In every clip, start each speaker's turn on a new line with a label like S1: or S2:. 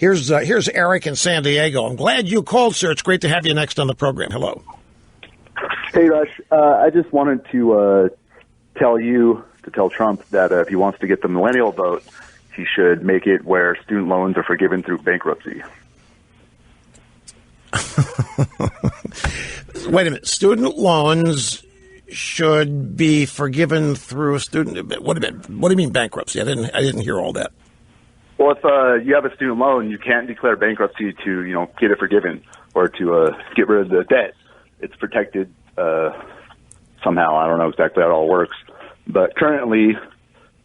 S1: Here's Eric in San Diego. I'm glad you called, sir. It's great to have you next on the program. Hello.
S2: Hey, Rush. I just wanted to tell Trump that if he wants to get the millennial vote, he should make it where student loans are forgiven through bankruptcy.
S1: Wait a minute. Student loans should be forgiven through student. What do you mean bankruptcy? I didn't hear all that.
S2: Well, if you have a student loan, you can't declare bankruptcy to get it forgiven or to get rid of the debt. It's protected somehow. I don't know exactly how it all works, but currently,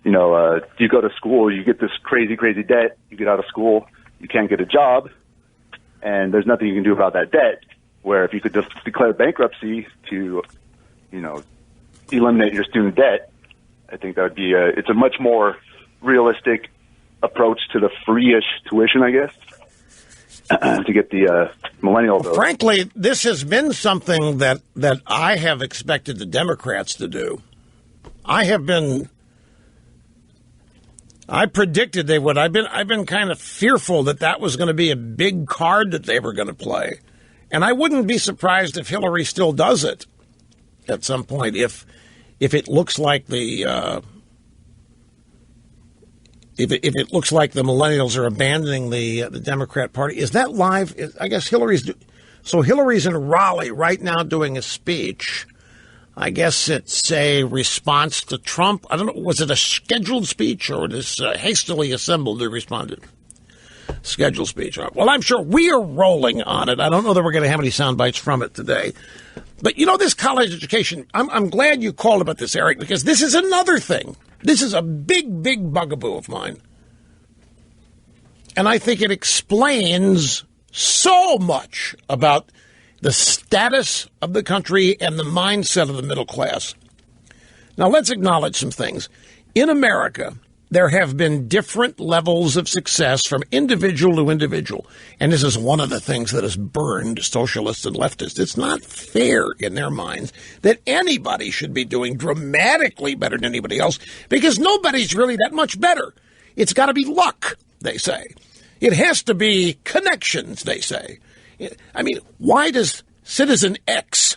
S2: you go to school, you get this crazy debt. You get out of school, you can't get a job, and there's nothing you can do about that debt. Where if you could just declare bankruptcy to, eliminate your student debt, I think that would be it's a much more realistic approach to the free-ish tuition, I guess, to get the millennial vote.
S1: Frankly, this has been something that I have expected the Democrats to do. I predicted they would. I've been kind of fearful that was going to be a big card that they were going to play. And I wouldn't be surprised if Hillary still does it at some point if it looks like the if it looks like the millennials are abandoning the Democrat Party. Is that live? I guess Hillary's in Raleigh right now doing a speech. I guess it's a response to Trump. I don't know. Was it a scheduled speech or this hastily assembled to respond to? Scheduled speech. Well, I'm sure we are rolling on it. I don't know that we're going to have any sound bites from it today. But, this college education, I'm glad you called about this, Eric, because this is another thing. This is a big, big bugaboo of mine. And I think it explains so much about the status of the country and the mindset of the middle class. Now, let's acknowledge some things. In America, there have been different levels of success from individual to individual. And this is one of the things that has burned socialists and leftists. It's not fair in their minds that anybody should be doing dramatically better than anybody else because nobody's really that much better. It's got to be luck, they say. It has to be connections, they say. I mean, why does Citizen X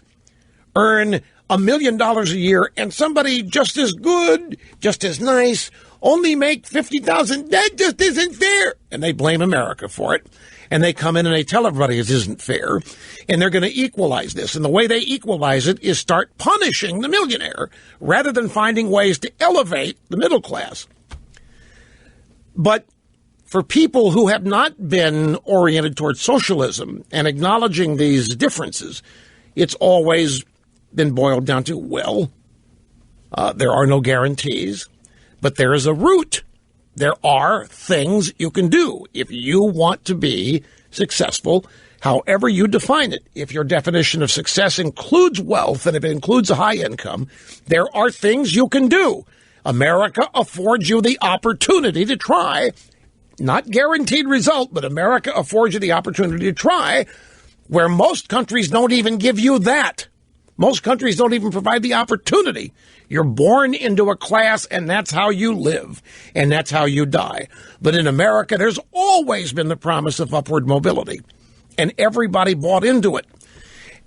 S1: earn $1 million a year and somebody just as good, just as nice, only make $50,000. That just isn't fair. And they blame America for it. And they come in and they tell everybody it isn't fair. And they're going to equalize this. And the way they equalize it is start punishing the millionaire rather than finding ways to elevate the middle class. But for people who have not been oriented towards socialism and acknowledging these differences, it's always been boiled down to, there are no guarantees. But there is a route. There are things you can do if you want to be successful, however you define it. If your definition of success includes wealth and if it includes a high income, there are things you can do. America affords you the opportunity to try. Not guaranteed result, but America affords you the opportunity to try, where most countries don't even give you that. Most countries don't even provide the opportunity. You're born into a class, and that's how you live, and that's how you die. But in America, there's always been the promise of upward mobility, and everybody bought into it.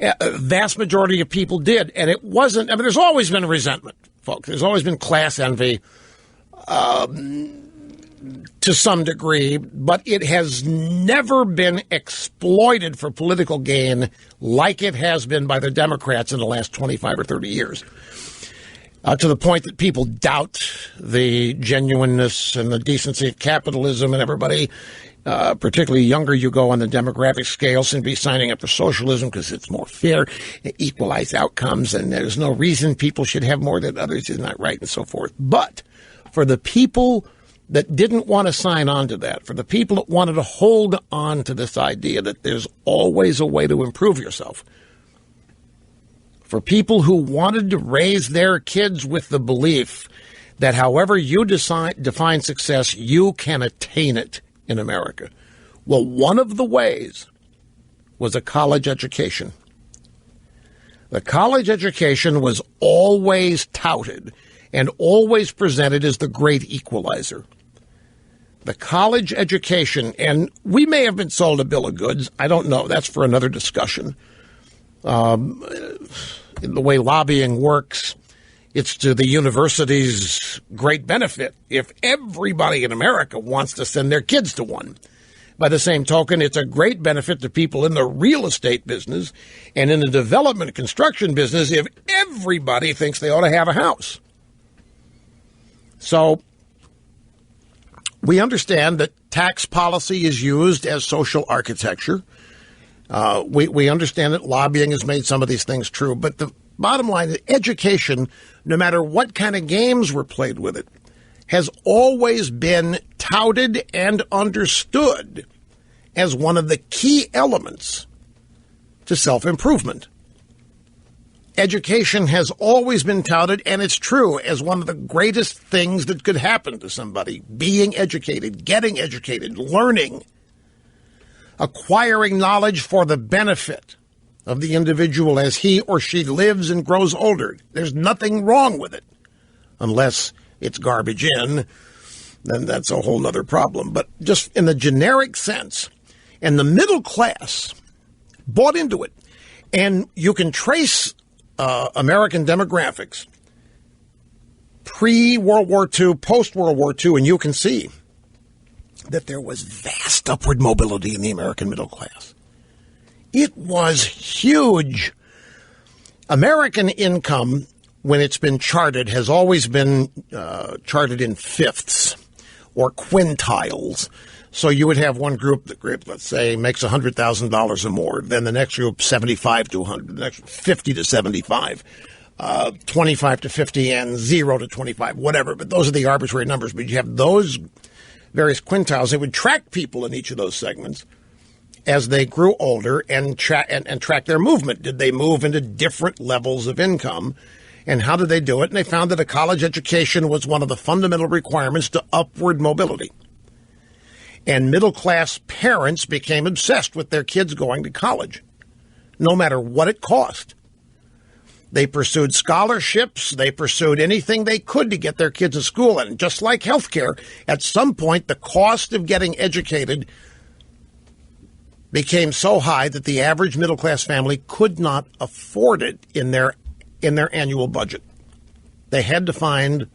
S1: A vast majority of people did, and it wasn't. There's always been resentment, folks. There's always been class envy to some degree, but it has never been exploited for political gain like it has been by the Democrats in the last 25 or 30 years. To the point that people doubt the genuineness and the decency of capitalism, and everybody, particularly younger you go on the demographic scale, seem to be signing up for socialism because it's more fair, equalized outcomes, and there's no reason people should have more than others is not right, and so forth. But for the people that didn't want to sign on to that, for the people that wanted to hold on to this idea that there's always a way to improve yourself, for people who wanted to raise their kids with the belief that however you define success, you can attain it in America. Well, one of the ways was a college education. The college education was always touted and always presented as the great equalizer. the college education, and we may have been sold a bill of goods. I don't know. That's for another discussion. The way lobbying works, it's to the university's great benefit if everybody in America wants to send their kids to one. By the same token, it's a great benefit to people in the real estate business and in the development and construction business if everybody thinks they ought to have a house. So we understand that tax policy is used as social architecture. We understand that lobbying has made some of these things true. But the bottom line is education, no matter what kind of games were played with it, has always been touted and understood as one of the key elements to self-improvement. Education has always been touted, and it's true, as one of the greatest things that could happen to somebody. Being educated, getting educated, learning, acquiring knowledge for the benefit of the individual as he or she lives and grows older. There's nothing wrong with it, unless it's garbage in, then that's a whole other problem. But just in the generic sense, and the middle class bought into it. And you can trace American demographics pre-World War II, post-World War II, and you can see that there was vast upward mobility in the American middle class. It was huge. American income, when it's been charted, has always been charted in fifths or quintiles. So you would have one group, let's say, makes $100,000 or more. Then the next group, 75 to 100. The next, 50 to 75, 25 to 50, and 0 to 25, whatever. But those are the arbitrary numbers. But you have those various quintiles. It would track people in each of those segments as they grew older and track their movement. Did they move into different levels of income? And how did they do it? And they found that a college education was one of the fundamental requirements to upward mobility. And middle-class parents became obsessed with their kids going to college, no matter what it cost. They pursued scholarships. They pursued anything they could to get their kids to school. And just like healthcare, at some point, the cost of getting educated became so high that the average middle-class family could not afford it in their annual budget. They had to find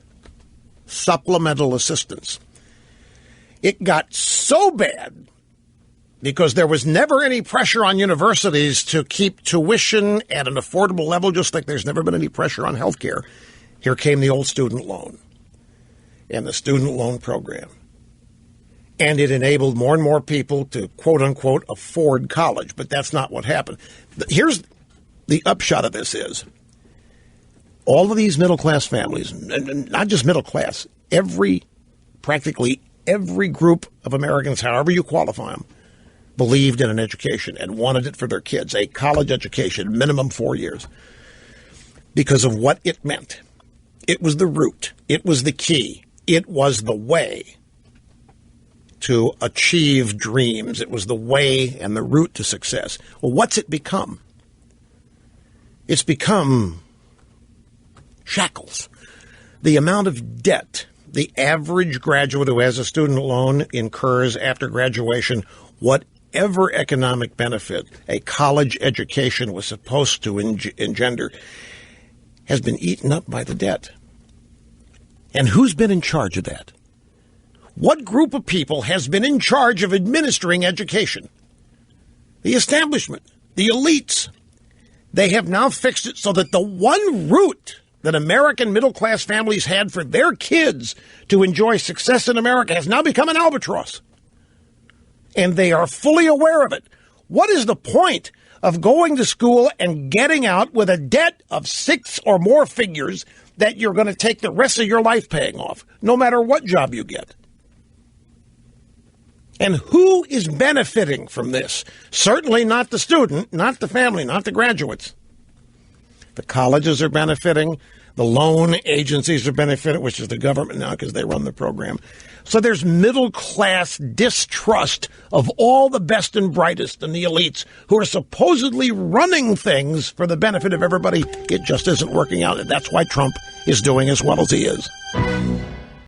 S1: supplemental assistance. It got so bad because there was never any pressure on universities to keep tuition at an affordable level, just like there's never been any pressure on healthcare. Here came the old student loan and the student loan program. And it enabled more and more people to, quote unquote, afford college. But that's not what happened. Here's the upshot of this is all of these middle-class families, and not just middle class, practically every group of Americans, however you qualify them, believed in an education and wanted it for their kids, a college education, minimum 4 years, because of what it meant. It was the root. It was the key. It was the way to achieve dreams. It was the way and the route to success. Well, what's it become? It's become shackles. The amount of debt the average graduate who has a student loan incurs after graduation, whatever economic benefit a college education was supposed to engender, has been eaten up by the debt. And who's been in charge of that? What group of people has been in charge of administering education? The establishment, the elites. They have now fixed it so that the one route that American middle-class families had for their kids to enjoy success in America has now become an albatross. And they are fully aware of it. What is the point of going to school and getting out with a debt of 6 or more figures that you're going to take the rest of your life paying off, no matter what job you get? And who is benefiting from this? Certainly not the student, not the family, not the graduates. The colleges are benefiting. The loan agencies are benefiting, which is the government now because they run the program. So there's middle-class distrust of all the best and brightest and the elites who are supposedly running things for the benefit of everybody. It just isn't working out, and that's why Trump is doing as well as he is.